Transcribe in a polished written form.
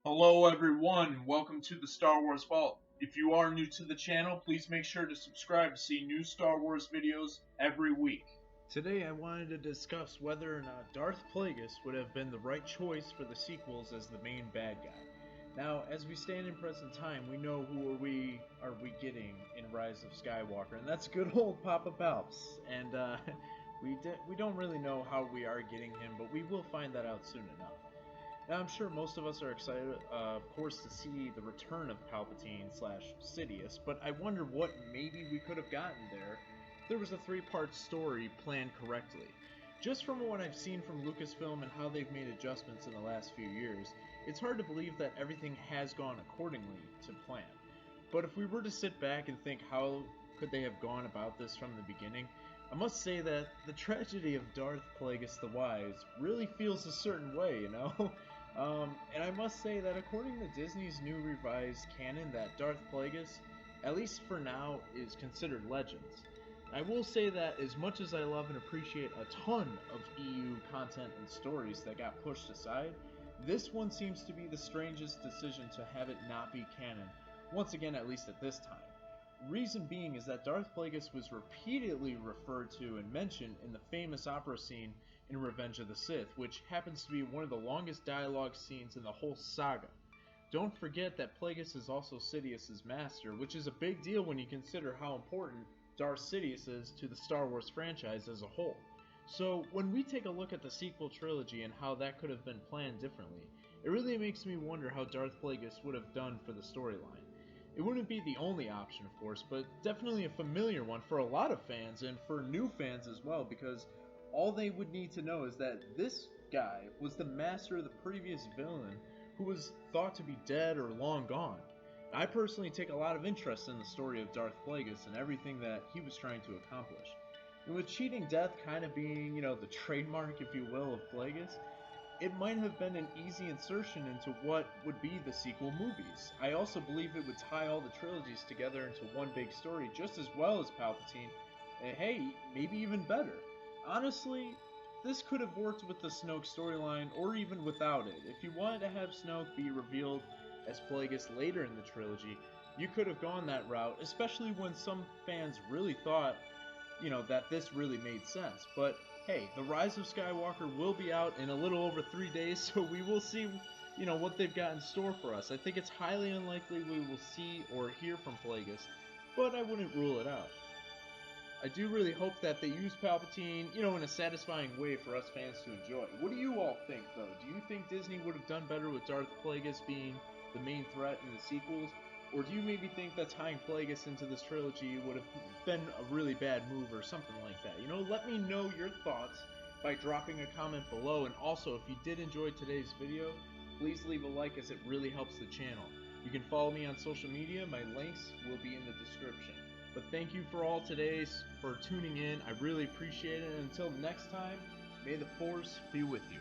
Hello everyone, welcome to the Star Wars Vault. If you are new to the channel, please make sure to subscribe to see new Star Wars videos every week. Today I wanted to discuss whether or not Darth Plagueis would have been the right choice for the sequels as the main bad guy. Now, as we stand in present time, we know who are we getting in Rise of Skywalker, and that's good old Papa Palps. And we don't really know how we are getting him, but we will find that out soon enough. Now, I'm sure most of us are excited, of course, to see the return of Palpatine / Sidious, but I wonder what maybe we could have gotten there if there was a three-part story planned correctly. Just from what I've seen from Lucasfilm and how they've made adjustments in the last few years, it's hard to believe that everything has gone accordingly to plan. But if we were to sit back and think how could they have gone about this from the beginning, I must say that the tragedy of Darth Plagueis the Wise really feels a certain way, you know? And I must say that according to Disney's new revised canon, that Darth Plagueis, at least for now, is considered Legends. I will say that as much as I love and appreciate a ton of EU content and stories that got pushed aside, this one seems to be the strangest decision to have it not be canon, once again at least at this time. Reason being is that Darth Plagueis was repeatedly referred to and mentioned in the famous opera scene in Revenge of the Sith, which happens to be one of the longest dialogue scenes in the whole saga. Don't forget that Plagueis is also Sidious's master, which is a big deal when you consider how important Darth Sidious is to the Star Wars franchise as a whole. So when we take a look at the sequel trilogy and how that could have been planned differently, it really makes me wonder how Darth Plagueis would have done for the storyline. It wouldn't be the only option, of course, but definitely a familiar one for a lot of fans and for new fans as well, because all they would need to know is that this guy was the master of the previous villain who was thought to be dead or long gone. I personally take a lot of interest in the story of Darth Plagueis and everything that he was trying to accomplish. And with cheating death kind of being, the trademark, if you will, of Plagueis, it might have been an easy insertion into what would be the sequel movies. I also believe it would tie all the trilogies together into one big story just as well as Palpatine, and hey, maybe even better. Honestly, this could have worked with the Snoke storyline or even without it. If you wanted to have Snoke be revealed as Plagueis later in the trilogy, you could have gone that route, especially when some fans really thought that this really made sense. But hey, The Rise of Skywalker will be out in a little over 3 days, so we will see, what they've got in store for us. I think it's highly unlikely we will see or hear from Plagueis, but I wouldn't rule it out. I do really hope that they use Palpatine, in a satisfying way for us fans to enjoy. What do you all think, though? Do you think Disney would have done better with Darth Plagueis being the main threat in the sequels? Or do you maybe think that tying Plagueis into this trilogy would have been a really bad move or something like that? Let me know your thoughts by dropping a comment below. And also, if you did enjoy today's video, please leave a like as it really helps the channel. You can follow me on social media. My links will be in the description. But thank you for all for tuning in. I really appreciate it. And until next time, may the Force be with you.